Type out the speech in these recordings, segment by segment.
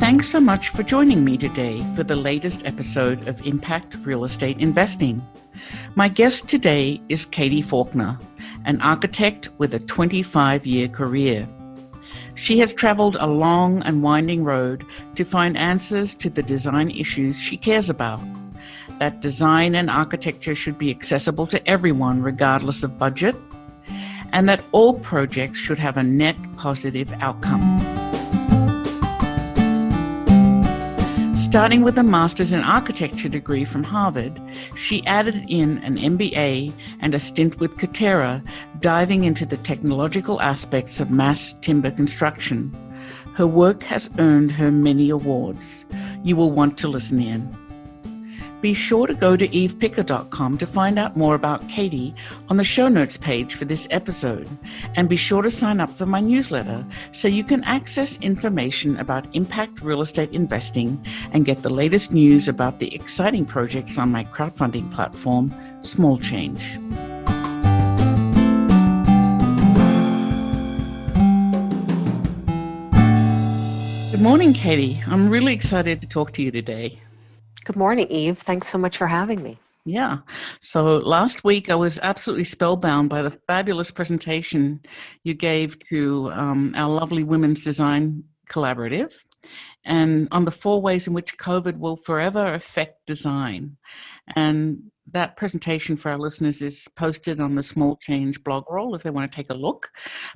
Thanks so much for joining me today for the latest episode of Impact Real Estate Investing. My guest today is Katie Faulkner, an architect with a 25-year career. She has traveled a long and winding road to find answers to the design issues she cares about. That design and architecture should be accessible to everyone regardless of budget, and that all projects should have a net positive outcome. Starting with a master's in architecture degree from Harvard, she added in an MBA and a stint with Katerra, diving into the technological aspects of mass timber construction. Her work has earned her many awards. You will want to listen in. Be sure to go to evepicker.com to find out more about Katie on the show notes page for this episode. And be sure to sign up for my newsletter so you can access information about impact real estate investing and get the latest news about the exciting projects on my crowdfunding platform, Small Change. Good morning, Katie. I'm really excited to talk to you today. Good morning, Eve. Thanks so much for having me. Yeah. So last week I was absolutely spellbound by the fabulous presentation you gave to our lovely Women's Design Collaborative and on the 4 ways in which COVID will forever affect design. And that presentation for our listeners is posted on the Small Change blog roll if they want to take a look.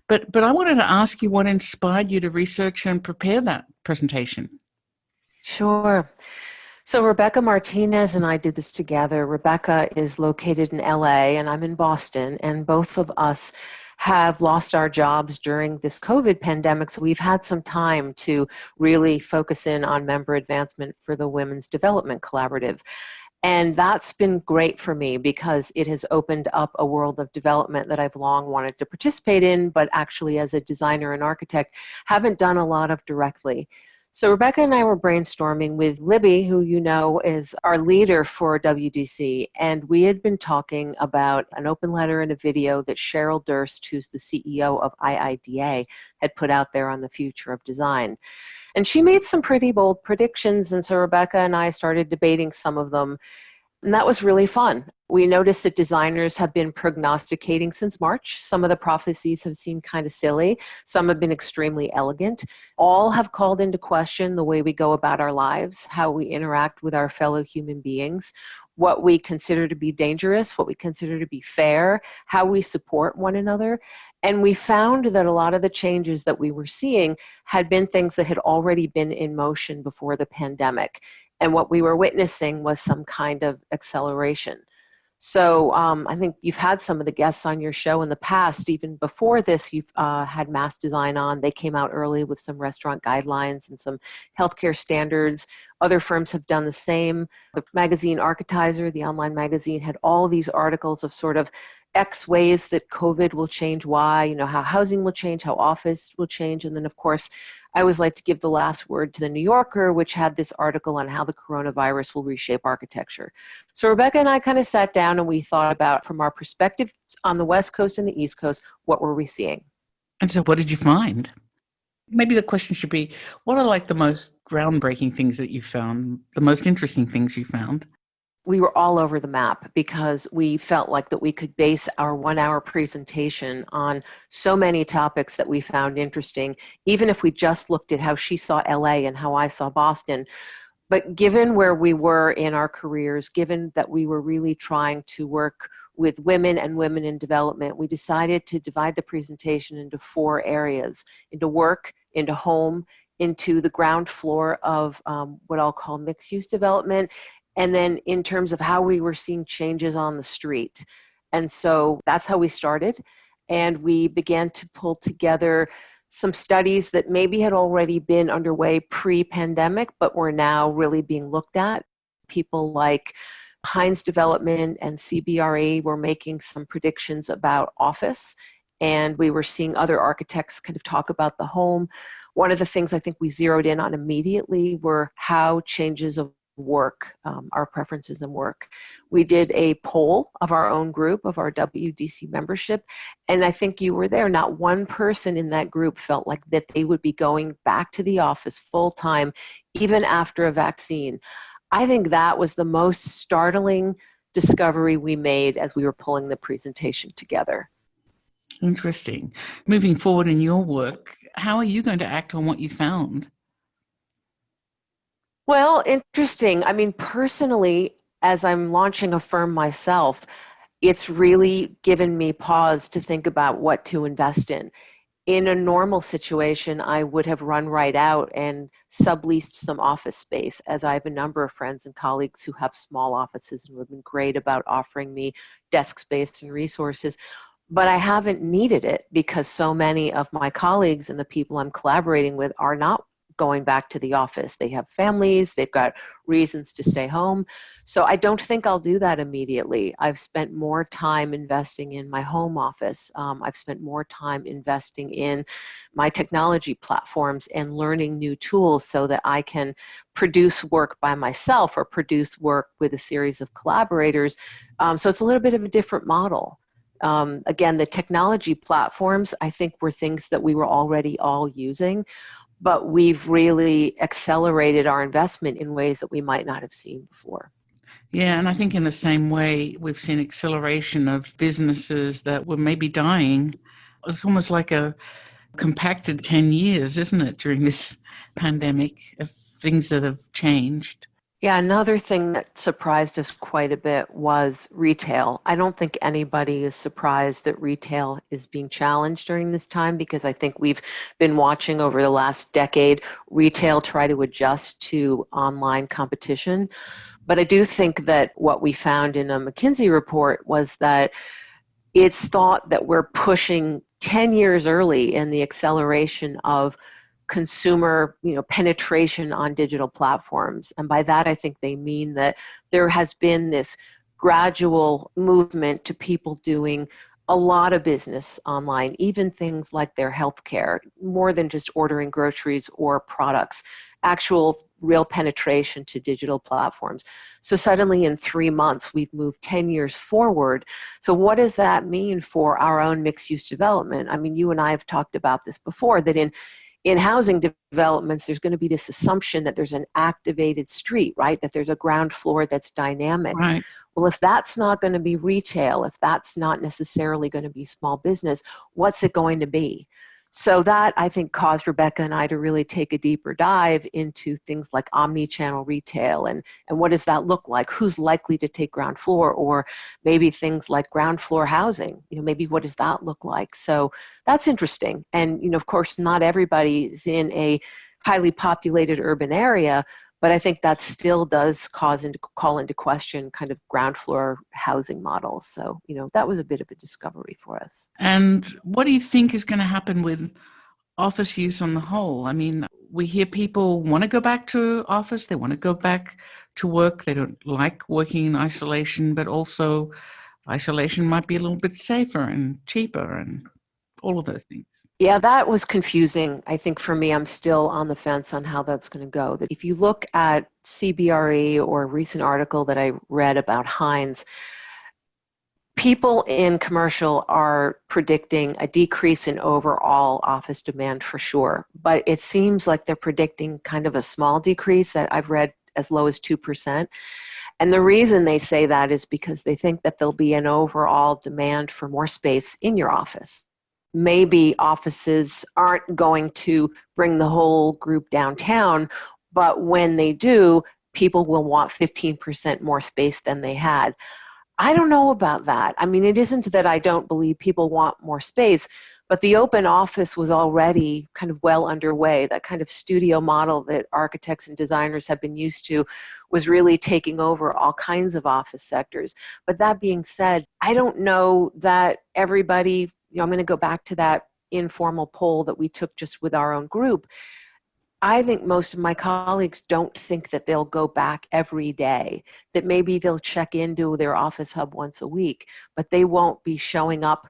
But I wanted to ask you what inspired you to research and prepare that presentation. Sure. So Rebecca Martinez and I did this together. Rebecca is located in LA and I'm in Boston, and both of us have lost our jobs during this COVID pandemic. So we've had some time to really focus in on member advancement for the Women's Development Collaborative. And that's been great for me because it has opened up a world of development that I've long wanted to participate in, but actually as a designer and architect, haven't done a lot of directly. So Rebecca and I were brainstorming with Libby, who you know is our leader for WDC, and we had been talking about an open letter and a video that Cheryl Durst, who's the CEO of IIDA, had put out there on the future of design. And she made some pretty bold predictions, and so Rebecca and I started debating some of them, and that was really fun. We noticed that designers have been prognosticating since March. Some of the prophecies have seemed kind of silly. Some have been extremely elegant. All have called into question the way we go about our lives, how we interact with our fellow human beings, what we consider to be dangerous, what we consider to be fair, how we support one another. And we found that a lot of the changes that we were seeing had been things that had already been in motion before the pandemic. And what we were witnessing was some kind of acceleration. So I think you've had some of the guests on your show in the past. Even before this, you've had Mass Design on. They came out early with some restaurant guidelines and some healthcare standards. Other firms have done the same. The magazine Architizer, the online magazine, had all these articles of sort of X ways that COVID will change Y, how housing will change, how office will change. And then, of course, I always like to give the last word to the New Yorker, which had this article on how the coronavirus will reshape architecture. So Rebecca and I kind of sat down and we thought about, from our perspective on the West Coast and the East Coast, what were we seeing? And so what did you find? Maybe the question should be, what are the most groundbreaking things that you found, the most interesting things you found? We were all over the map because we felt like that we could base our 1-hour presentation on so many topics that we found interesting, even if we just looked at how she saw LA and how I saw Boston. But given where we were in our careers, given that we were really trying to work with women and women in development, we decided to divide the presentation into 4 areas: into work, into home, into the ground floor of what I'll call mixed-use development, and then in terms of how we were seeing changes on the street. And so that's how we started. And we began to pull together some studies that maybe had already been underway pre-pandemic, but were now really being looked at. People like Hines Development and CBRE were making some predictions about office, and we were seeing other architects kind of talk about the home. One of the things I think we zeroed in on immediately were how changes of work, our preferences in work. We did a poll of our own group, of our WDC membership, and I think you were there. Not one person in that group felt like that they would be going back to the office full time, even after a vaccine. I think that was the most startling discovery we made as we were pulling the presentation together. Interesting. Moving forward in your work, how are you going to act on what you found? Well, interesting. I mean, personally, as I'm launching a firm myself, it's really given me pause to think about what to invest in. In a normal situation, I would have run right out and subleased some office space, as I have a number of friends and colleagues who have small offices and have been great about offering me desk space and resources. But I haven't needed it because so many of my colleagues and the people I'm collaborating with are not going back to the office. They have families, they've got reasons to stay home. So I don't think I'll do that immediately. I've spent more time investing in my home office. I've spent more time investing in my technology platforms and learning new tools so that I can produce work by myself or produce work with a series of collaborators. So it's a little bit of a different model. Again, the technology platforms, I think, were things that we were already all using, but we've really accelerated our investment in ways that we might not have seen before. Yeah, and I think in the same way, we've seen acceleration of businesses that were maybe dying. It's almost like a compacted 10 years, isn't it, during this pandemic, of things that have changed. Yeah, another thing that surprised us quite a bit was retail. I don't think anybody is surprised that retail is being challenged during this time because I think we've been watching over the last decade retail try to adjust to online competition. But I do think that what we found in a McKinsey report was that it's thought that we're pushing 10 years early in the acceleration of consumer penetration on digital platforms. And by that I think they mean that there has been this gradual movement to people doing a lot of business online, even things like their healthcare, more than just ordering groceries or products, actual real penetration to digital platforms. So suddenly in 3 months, we've moved 10 years forward. So what does that mean for our own mixed use development? I mean, you and I have talked about this before, that in housing developments, there's going to be this assumption that there's an activated street, right? That there's a ground floor that's dynamic. Right. Well, if that's not going to be retail, if that's not necessarily going to be small business, what's it going to be? So that, I think, caused Rebecca and I to really take a deeper dive into things like omni-channel retail and what does that look like? Who's likely to take ground floor? Or maybe things like ground floor housing, maybe what does that look like? So that's interesting. And, of course, not everybody is in a highly populated urban area, but I think that still does call into question kind of ground floor housing models. So, that was a bit of a discovery for us. And what do you think is going to happen with office use on the whole? I mean, we hear people want to go back to office, they want to go back to work, they don't like working in isolation, but also isolation might be a little bit safer and cheaper and all of those things. Yeah, that was confusing. I think for me, I'm still on the fence on how that's going to go. That if you look at CBRE or a recent article that I read about Heinz, people in commercial are predicting a decrease in overall office demand for sure, but it seems like they're predicting kind of a small decrease that I've read as low as 2%. And the reason they say that is because they think that there'll be an overall demand for more space in your office. Maybe offices aren't going to bring the whole group downtown, but when they do, people will want 15% more space than they had. I don't know about that. I mean, it isn't that I don't believe people want more space, but the open office was already kind of well underway. That kind of studio model that architects and designers have been used to was really taking over all kinds of office sectors. But that being said, I don't know that everybody, I'm going to go back to that informal poll that we took just with our own group. I think most of my colleagues don't think that they'll go back every day, that maybe they'll check into their office hub once a week, but they won't be showing up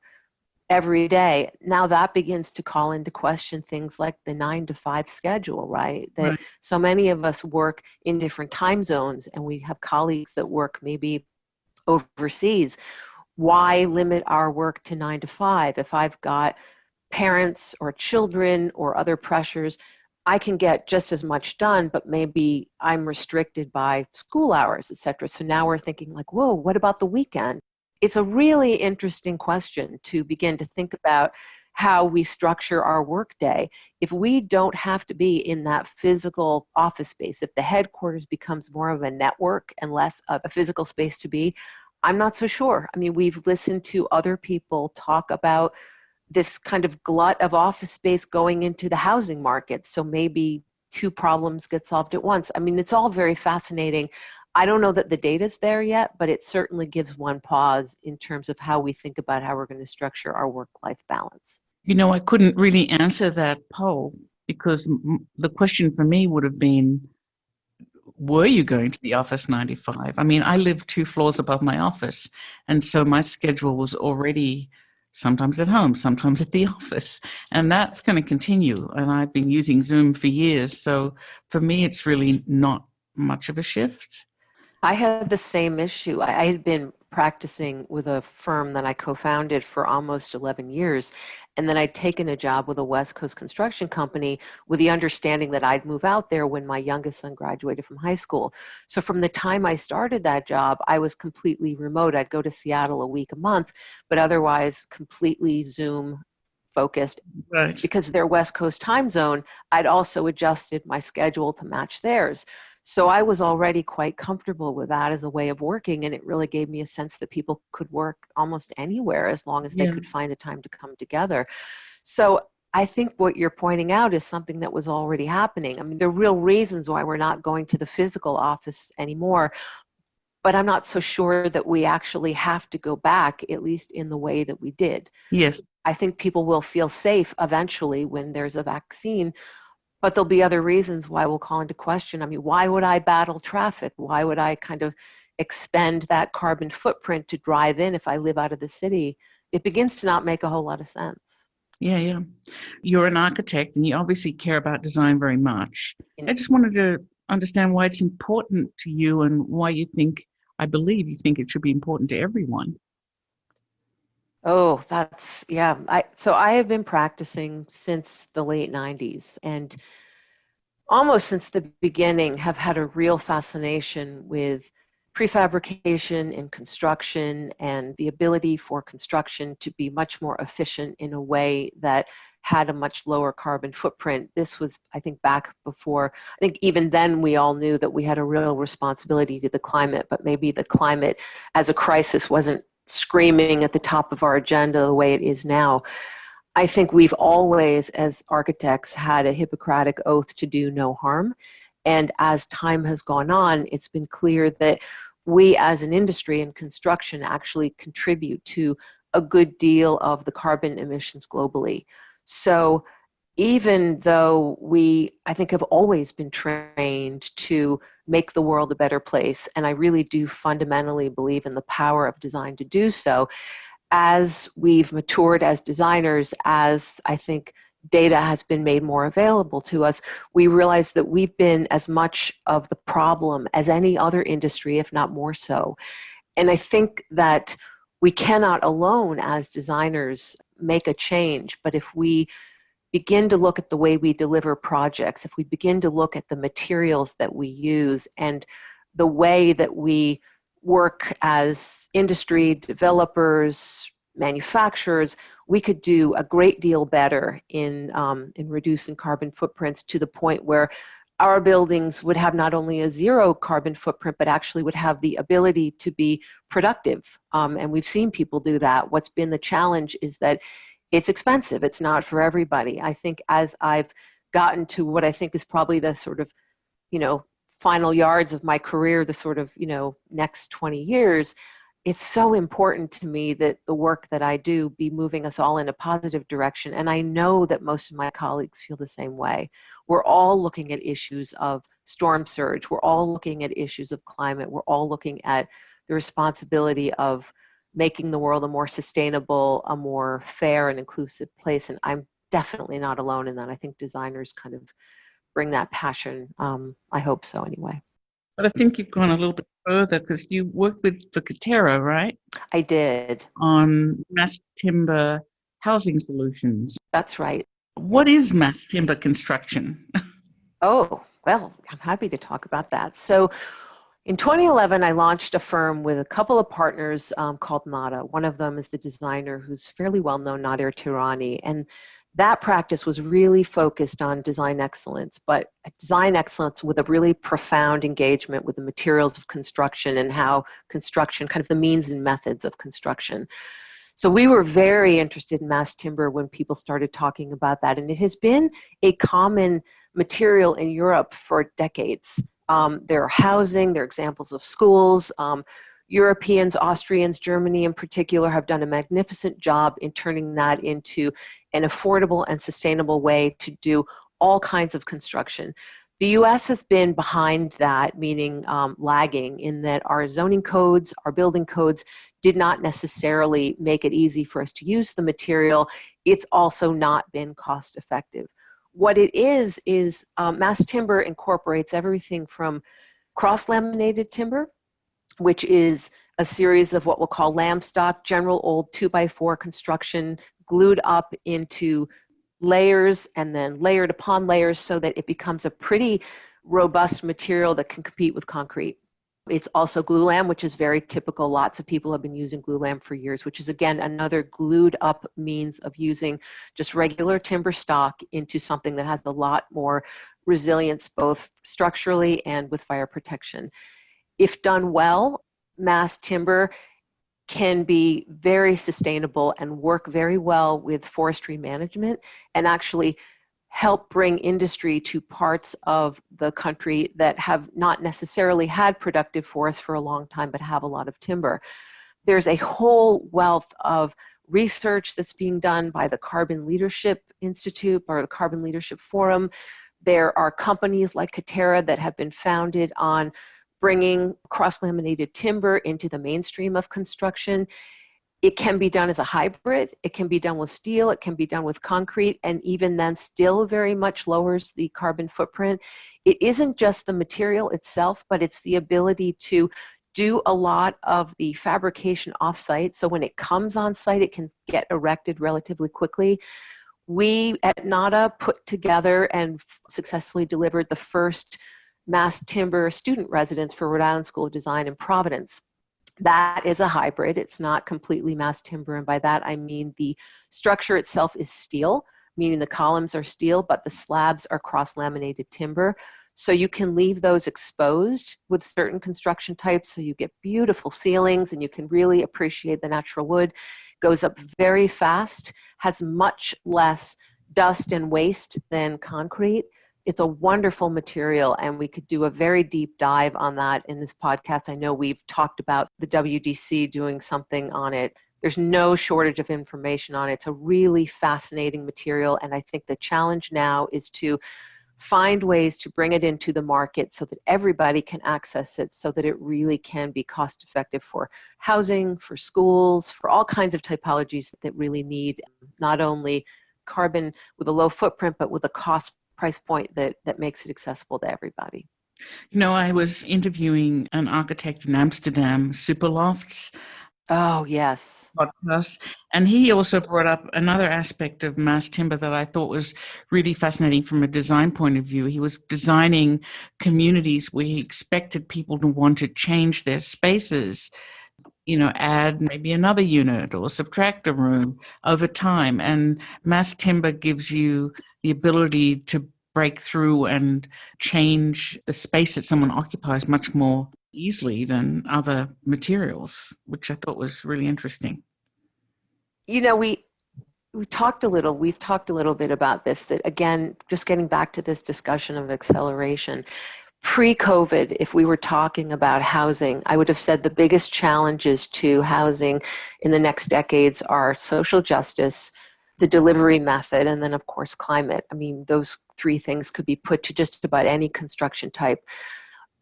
every day. Now that begins to call into question things like the 9 to 5 schedule, right? That Right. so many of us work in different time zones and we have colleagues that work maybe overseas. Why limit our work to 9 to 5? If I've got parents or children or other pressures, I can get just as much done, but maybe I'm restricted by school hours, et cetera. So now we're thinking like, whoa, what about the weekend? It's a really interesting question to begin to think about how we structure our workday. If we don't have to be in that physical office space, if the headquarters becomes more of a network and less of a physical space to be, I'm not so sure. I mean, we've listened to other people talk about this kind of glut of office space going into the housing market. So maybe two problems get solved at once. I mean, it's all very fascinating. I don't know that the data's there yet, but it certainly gives one pause in terms of how we think about how we're going to structure our work-life balance. You know, I couldn't really answer that poll because the question for me would have been, were you going to the office 9 to 5? I mean, I live 2 floors above my office. And so my schedule was already sometimes at home, sometimes at the office. And that's going to continue. And I've been using Zoom for years. So for me, it's really not much of a shift. I had the same issue. I had been practicing with a firm that I co-founded for almost 11 years. And then I'd taken a job with a West Coast construction company with the understanding that I'd move out there when my youngest son graduated from high school. So from the time I started that job, I was completely remote. I'd go to Seattle a week a month, but otherwise completely Zoom focused. Right. Because of their West Coast time zone, I'd also adjusted my schedule to match theirs. So I was already quite comfortable with that as a way of working, and it really gave me a sense that people could work almost anywhere as long as they Yeah. could find the time to come together. So I think what you're pointing out is something that was already happening. I mean, there are real reasons why we're not going to the physical office anymore, but I'm not so sure that we actually have to go back, at least in the way that we did. Yes. I think people will feel safe eventually when there's a vaccine, but there'll be other reasons why we'll call into question. I mean, why would I battle traffic? Why would I kind of expend that carbon footprint to drive in if I live out of the city? It begins to not make a whole lot of sense. Yeah, yeah. You're an architect and you obviously care about design very much. I just wanted to understand why it's important to you and why you think, I believe you think it should be important to everyone. Oh, that's, yeah. So I have been practicing since the late 90s and almost since the beginning have had a real fascination with prefabrication and construction and the ability for construction to be much more efficient in a way that had a much lower carbon footprint. This was, I think, back before, I think even then we all knew that we had a real responsibility to the climate, but maybe the climate as a crisis wasn't screaming at the top of our agenda the way it is now. I think we've always, as architects, had a Hippocratic oath to do no harm. And as time has gone on, it's been clear that we as an industry in construction actually contribute to a good deal of the carbon emissions globally. So even though we, I think, have always been trained to make the world a better place, and I really do fundamentally believe in the power of design to do so, as we've matured as designers, as I think data has been made more available to us, we realize that we've been as much of the problem as any other industry, if not more so. And I think that we cannot alone as designers make a change, but if we begin to look at the way we deliver projects, if we begin to look at the materials that we use and the way that we work as industry developers, manufacturers, we could do a great deal better in reducing carbon footprints to the point where our buildings would have not only a zero carbon footprint, but actually would have the ability to be productive. And we've seen people do that. What's been the challenge is that it's expensive. It's not for everybody. I think as I've gotten to what I think is probably the sort of, final yards of my career, the sort of, next 20 years, it's so important to me that the work that I do be moving us all in a positive direction. And I know that most of my colleagues feel the same way. We're all looking at issues of storm surge. We're all looking at issues of climate. We're all looking at the responsibility of making the world a more sustainable, a more fair and inclusive place. And I'm definitely not alone in that. I think designers kind of bring that passion. I hope so anyway. But I think you've gone a little bit further because you worked with the Katera, right? I did. On mass timber housing solutions. That's right. What is mass timber construction? Oh, well, I'm happy to talk about that. So in 2011, I launched a firm with a couple of partners called Nada. One of them is the designer who's fairly well known, Nadir Tirani. And that practice was really focused on design excellence, but design excellence with a really profound engagement with the materials of construction and how construction, kind of the means and methods of construction. So we were very interested in mass timber when people started talking about that. And it has been a common material in Europe for decades. There are housing, there are examples of schools. Europeans, Austrians, Germany in particular have done a magnificent job in turning that into an affordable and sustainable way to do all kinds of construction. The US has been behind that, meaning lagging, in that our zoning codes, our building codes did not necessarily make it easy for us to use the material. It's also not been cost effective. What it is mass timber incorporates everything from cross-laminated timber, which is a series of what we'll call lamb stock, general old 2x4 construction, glued up into layers and then layered upon layers so that it becomes a pretty robust material that can compete with concrete. It's also glulam, which is very typical. Lots of people have been using glulam for years, which is, again, another glued up means of using just regular timber stock into something that has a lot more resilience, both structurally and with fire protection. If done well, mass timber can be very sustainable and work very well with forestry management and actually help bring industry to parts of the country that have not necessarily had productive forests for a long time but have a lot of timber. There's a whole wealth of research that's being done by the Carbon Leadership Institute or the Carbon Leadership Forum. There are companies like Katera that have been founded on bringing cross-laminated timber into the mainstream of construction. It can be done as a hybrid. It can be done with steel. It can be done with concrete, and even then still very much lowers the carbon footprint. It isn't just the material itself, but it's the ability to do a lot of the fabrication off-site. So when it comes on site, it can get erected relatively quickly. We at NADA put together and successfully delivered the first mass timber student residence for Rhode Island School of Design in Providence. That is a hybrid. It's not completely mass timber. And by that, I mean the structure itself is steel, meaning the columns are steel, but the slabs are cross-laminated timber. So you can leave those exposed with certain construction types. So you get beautiful ceilings and you can really appreciate the natural wood. Goes up very fast, has much less dust and waste than concrete. It's a wonderful material, and we could do a very deep dive on that in this podcast. I know we've talked about the WDC doing something on it. There's no shortage of information on it. It's a really fascinating material, and I think the challenge now is to find ways to bring it into the market so that everybody can access it, so that it really can be cost effective for housing, for schools, for all kinds of typologies that really need not only carbon with a low footprint, but with a cost price point that makes it accessible to everybody. You know, I was interviewing an architect in Amsterdam, Superlofts. Oh, yes. Podcast, and he also brought up another aspect of mass timber that I thought was really fascinating from a design point of view. He was designing communities where he expected people to want to change their spaces, you know, add maybe another unit or subtract a room over time. And mass timber gives you the ability to break through and change the space that someone occupies much more easily than other materials, which I thought was really interesting. You know, we've talked a little bit about this, that again, just getting back to this discussion of acceleration. Pre-COVID, if we were talking about housing, I would have said the biggest challenges to housing in the next decades are social justice, the delivery method, and then of course climate. I mean, those three things could be put to just about any construction type.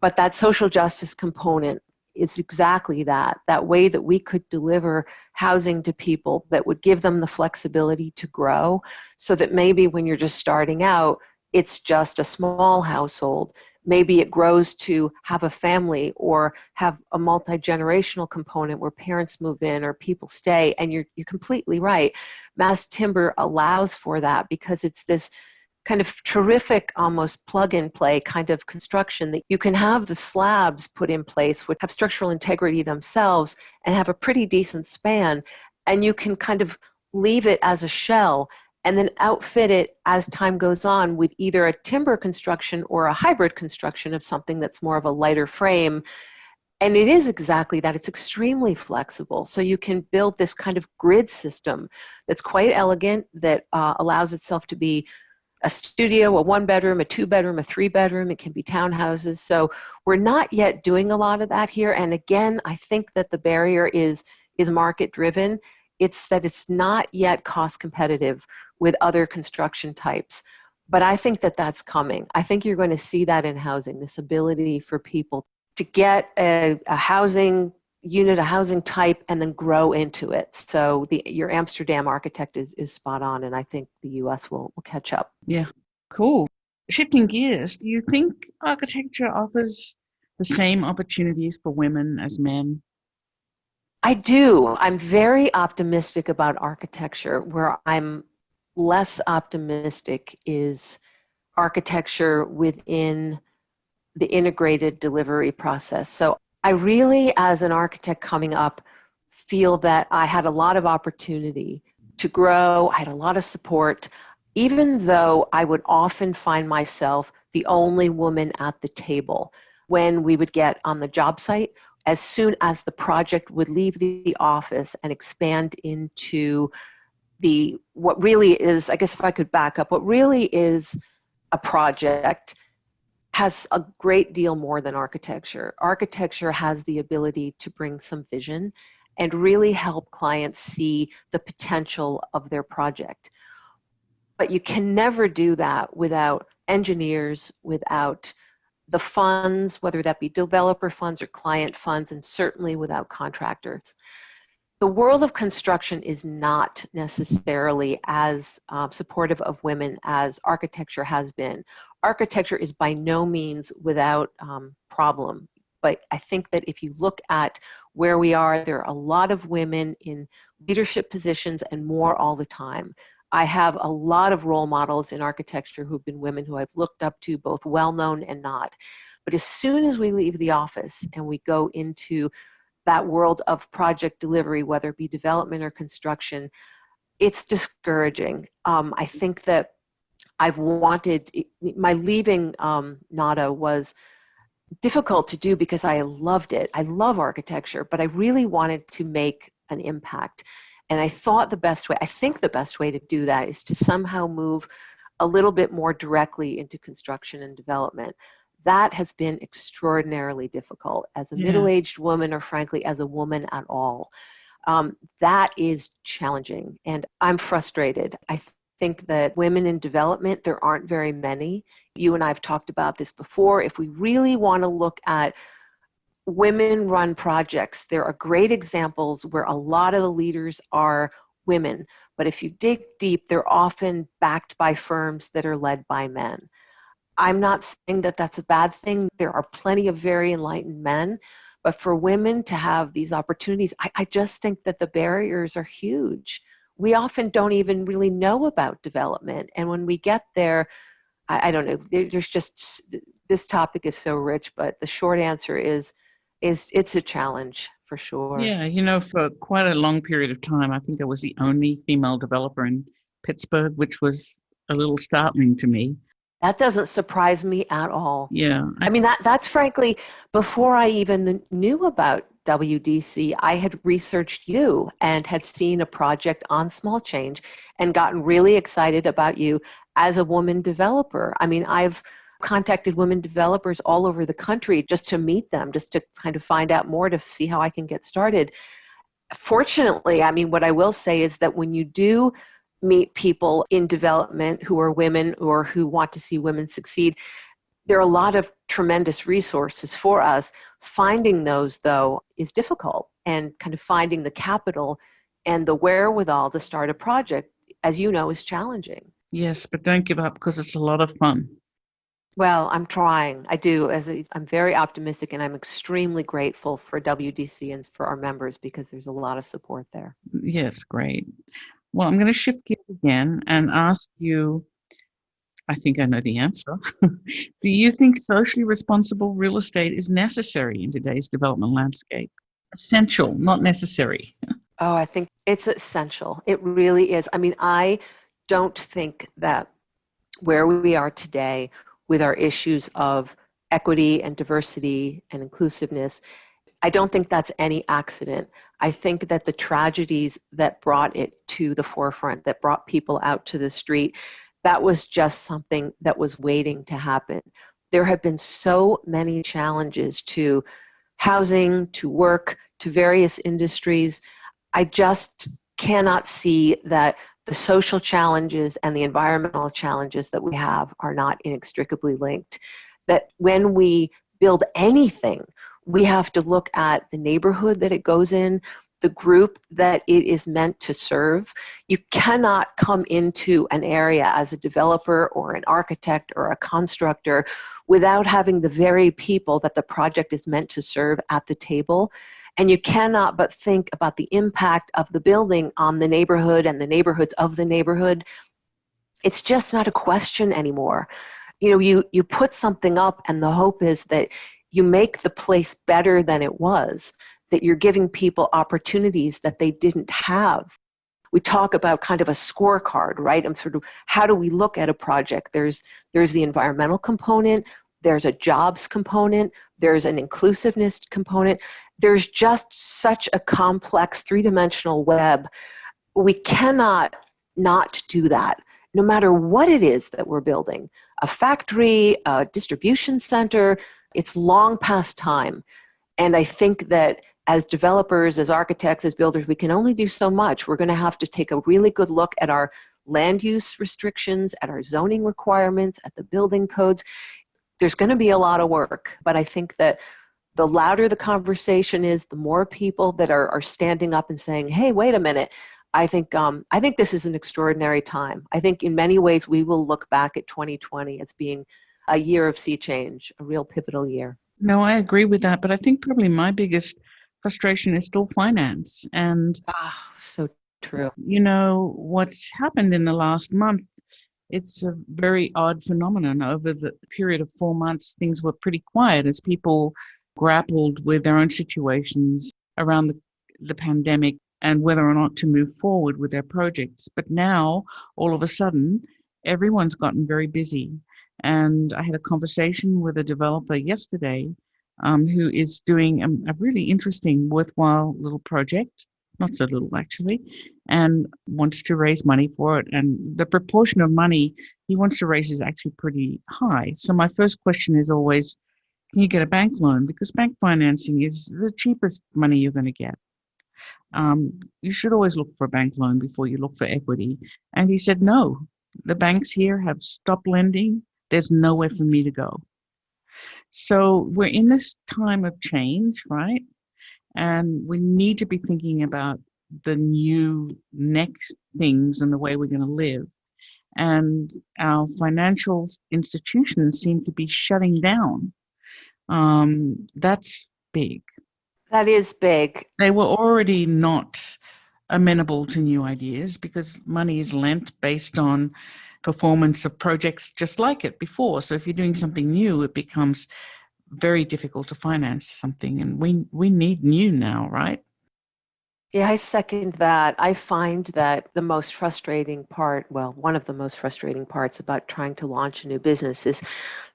But that social justice component is exactly that way that we could deliver housing to people that would give them the flexibility to grow, so that maybe when you're just starting out, it's just a small household. Maybe it grows to have a family or have a multi-generational component where parents move in or people stay. And you're completely right. Mass timber allows for that because it's this kind of terrific, almost plug and play kind of construction that you can have the slabs put in place, which have structural integrity themselves and have a pretty decent span. And you can kind of leave it as a shell and then outfit it as time goes on with either a timber construction or a hybrid construction of something that's more of a lighter frame. And it is exactly that. It's extremely flexible. So you can build this kind of grid system that's quite elegant, that allows itself to be a studio, a 1-bedroom, a 2-bedroom, a 3-bedroom. It can be townhouses. So we're not yet doing a lot of that here. And again, I think that the barrier is market driven. It's that it's not yet cost competitive with other construction types. But I think that that's coming. I think you're going to see that in housing, this ability for people to get a housing unit, a housing type, and then grow into it. So your Amsterdam architect is spot on, and I think the US will catch up. Yeah, cool. Shifting gears, do you think architecture offers the same opportunities for women as men? I do. I'm very optimistic about architecture. Where I'm less optimistic is architecture within the integrated delivery process. So I really, as an architect coming up, feel that I had a lot of opportunity to grow. I had a lot of support, even though I would often find myself the only woman at the table when we would get on the job site. As soon as the project would leave the office and expand into what really is, I guess if I could back up, what really is a project has a great deal more than architecture. Architecture has the ability to bring some vision and really help clients see the potential of their project. But you can never do that without engineers, without the funds, whether that be developer funds or client funds, and certainly without contractors. The world of construction is not necessarily as supportive of women as architecture has been. Architecture is by no means without problem, but I think that if you look at where we are, there are a lot of women in leadership positions and more all the time. I have a lot of role models in architecture who've been women who I've looked up to, both well-known and not. But as soon as we leave the office and we go into that world of project delivery, whether it be development or construction, it's discouraging. I think that my leaving NADA was difficult to do because I loved it. I love architecture, but I really wanted to make an impact. And I think the best way to do that is to somehow move a little bit more directly into construction and development. That has been extraordinarily difficult as a middle-aged woman, or frankly, as a woman at all. That is challenging, and I'm frustrated. I think that women in development, there aren't very many. You and I have talked about this before. If we really want to look at women-run projects, there are great examples where a lot of the leaders are women. But if you dig deep, they're often backed by firms that are led by men. I'm not saying that that's a bad thing. There are plenty of very enlightened men. But for women to have these opportunities, I just think that the barriers are huge. We often don't even really know about development. And when we get there, I don't know, there's just, this topic is so rich, but the short answer is it's a challenge for sure. Yeah, for quite a long period of time, I think I was the only female developer in Pittsburgh, which was a little startling to me. That doesn't surprise me at all. Yeah. I mean, that's frankly, before I even knew about WDC, I had researched you and had seen a project on small change and gotten really excited about you as a woman developer. I mean, I've contacted women developers all over the country just to meet them, just to kind of find out more, to see how I can get started. Fortunately, I mean, what I will say is that when you do meet people in development who are women or who want to see women succeed, There are a lot of tremendous resources for us. Finding those, though, is difficult, and kind of finding the capital and the wherewithal to start a project, as you know, is challenging. Yes, but don't give up because it's a lot of fun. Well, I'm trying. I do. I'm very optimistic, and I'm extremely grateful for WDC and for our members because there's a lot of support there. Yes, great. Well, I'm going to shift gears again and ask you, I think I know the answer. Do you think socially responsible real estate is necessary in today's development landscape? Essential, not necessary. Oh, I think it's essential. It really is. I mean, I don't think that where we are today with our issues of equity and diversity and inclusiveness, I don't think that's any accident. I think that the tragedies that brought it to the forefront, that brought people out to the street, that was just something that was waiting to happen. There have been so many challenges to housing, to work, to various industries. I just cannot see that the social challenges and the environmental challenges that we have are not inextricably linked. That when we build anything, we have to look at the neighborhood that it goes in, the group that it is meant to serve. You cannot come into an area as a developer or an architect or a constructor without having the very people that the project is meant to serve at the table. And you cannot but think about the impact of the building on the neighborhood and the neighborhoods of the neighborhood. It's just not a question anymore. You know, you put something up and the hope is that you make the place better than it was, that you're giving people opportunities that they didn't have. We talk about kind of a scorecard, right? And sort of how do we look at a project? There's the environmental component, there's a jobs component, there's an inclusiveness component. There's just such a complex three-dimensional web. We cannot not do that, no matter what it is that we're building. A factory, a distribution center, it's long past time. And I think that as developers, as architects, as builders, we can only do so much. We're going to have to take a really good look at our land use restrictions, at our zoning requirements, at the building codes. There's going to be a lot of work, but I think that the louder the conversation is, the more people that are standing up and saying, hey, wait a minute, I think this is an extraordinary time. I think in many ways we will look back at 2020 as being a year of sea change, a real pivotal year. No, I agree with that, but I think probably my biggest frustration is still finance. And so true. you know, what's happened in the last month, it's a very odd phenomenon. Over the period of 4 months, things were pretty quiet as people grappled with their own situations around the pandemic and whether or not to move forward with their projects. But now, all of a sudden, everyone's gotten very busy. And I had a conversation with a developer yesterday who is doing a really interesting, worthwhile little project, not so little actually, and wants to raise money for it. And the proportion of money he wants to raise is actually pretty high. So my first question is always, can you get a bank loan? Because bank financing is the cheapest money you're going to get. You should always look for a bank loan before you look for equity. And he said, no, the banks here have stopped lending. There's nowhere for me to go. So we're in this time of change, right? And we need to be thinking about the new next things and the way we're going to live. And our financial institutions seem to be shutting down. That's big. That is big. They were already not amenable to new ideas because money is lent based on performance of projects just like it before. So if you're doing something new, it becomes very difficult to finance something. And we need new now, right? Yeah, I second that. I find that the most frustrating part, well, one of the most frustrating parts about trying to launch a new business is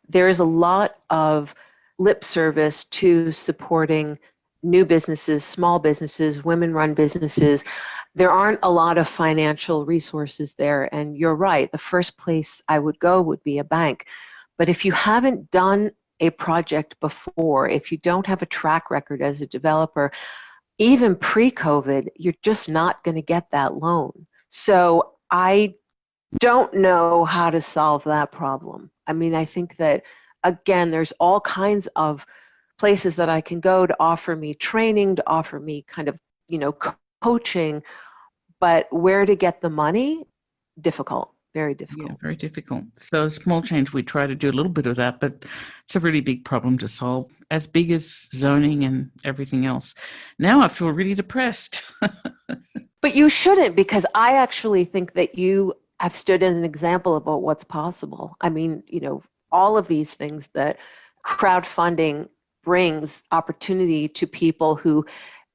there's a lot of lip service to supporting new businesses, small businesses, women-run businesses. There aren't a lot of financial resources there. And you're right, the first place I would go would be a bank. But if you haven't done a project before, if you don't have a track record as a developer, even pre-COVID, you're just not going to get that loan. So I don't know how to solve that problem. I mean, I think that again, there's all kinds of places that I can go to offer me training, to offer me kind of, coaching, but where to get the money, difficult, very difficult. Yeah, very difficult. So small change, we try to do a little bit of that, but it's a really big problem to solve, as big as zoning and everything else. Now I feel really depressed. But you shouldn't, because I actually think that you have stood as an example about what's possible. I mean, all of these things that crowdfunding brings opportunity to people who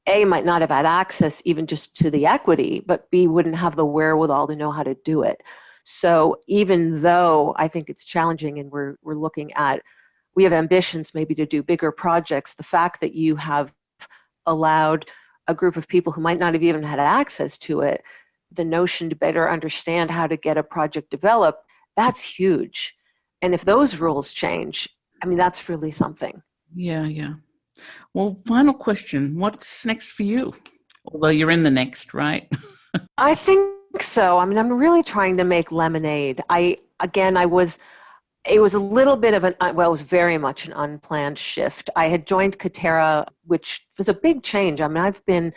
A, might not have had access even just to the equity, but B, wouldn't have the wherewithal to know how to do it. So even though I think it's challenging and we have ambitions maybe to do bigger projects, the fact that you have allowed a group of people who might not have even had access to it, the notion to better understand how to get a project developed, that's huge. And if those rules change, I mean, that's really something. Yeah. Well, final question. What's next for you? Although you're in the next, right? I think so. I mean, I'm really trying to make lemonade. It was a little bit of it was very much an unplanned shift. I had joined Katera, which was a big change. I mean, I've been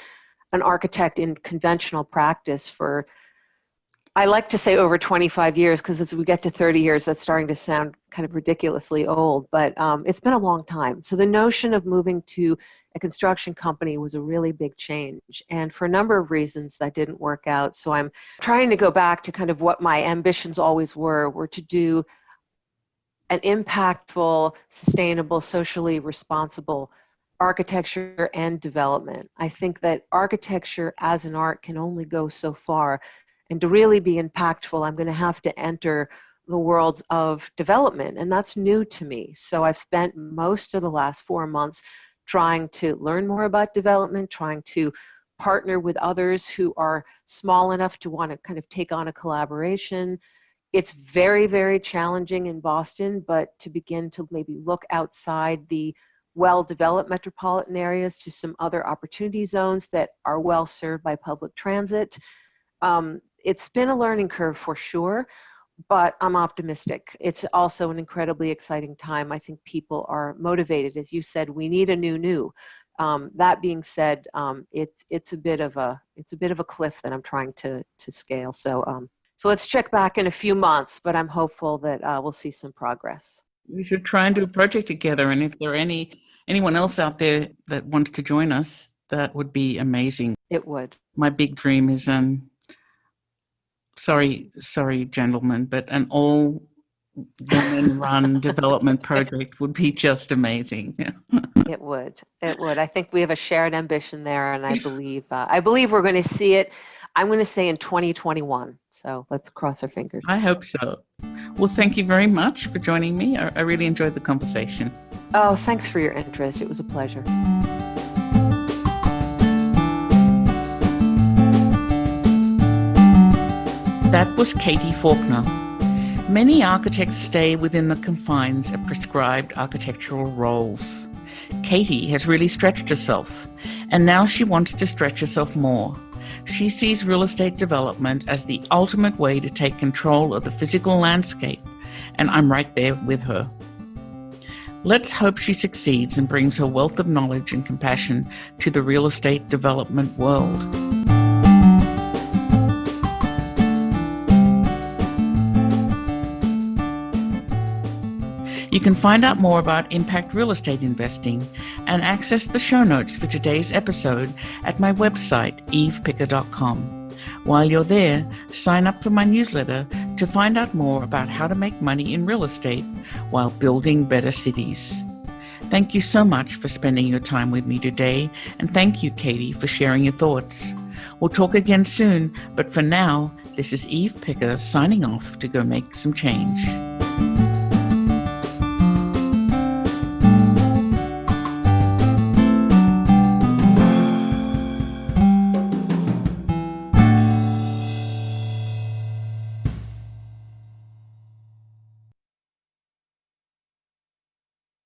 an architect in conventional practice for, I like to say, over 25 years, because as we get to 30 years, that's starting to sound kind of ridiculously old, but it's been a long time. So the notion of moving to a construction company was a really big change. And for a number of reasons, that didn't work out. So I'm trying to go back to kind of what my ambitions always were to do an impactful, sustainable, socially responsible architecture and development. I think that architecture as an art can only go so far. And to really be impactful, I'm going to have to enter the world of development. And that's new to me. So I've spent most of the last 4 months trying to learn more about development, trying to partner with others who are small enough to want to kind of take on a collaboration. It's very, very challenging in Boston, but to begin to maybe look outside the well-developed metropolitan areas to some other opportunity zones that are well served by public transit. It's been a learning curve for sure, but I'm optimistic. It's also an incredibly exciting time. I think people are motivated. As you said, we need a new. That being said, it's a bit of a cliff that I'm trying to scale. So let's check back in a few months, but I'm hopeful that we'll see some progress. We should try and do a project together. And if there are anyone else out there that wants to join us, that would be amazing. It would. My big dream is, sorry, gentlemen, but an all-women-run development project would be just amazing. It would. I think we have a shared ambition there, and I believe we're going to see it. I'm going to say in 2021. So let's cross our fingers. I hope so. Well, thank you very much for joining me. I really enjoyed the conversation. Oh, thanks for your interest. It was a pleasure. That was Katie Faulkner. Many architects stay within the confines of prescribed architectural roles. Katie has really stretched herself, and now she wants to stretch herself more. She sees real estate development as the ultimate way to take control of the physical landscape, and I'm right there with her. Let's hope she succeeds and brings her wealth of knowledge and compassion to the real estate development world. You can find out more about impact real estate investing and access the show notes for today's episode at my website, evepicker.com. While you're there, sign up for my newsletter to find out more about how to make money in real estate while building better cities. Thank you so much for spending your time with me today, and thank you, Katie, for sharing your thoughts. We'll talk again soon, but for now, this is Eve Picker signing off to go make some change.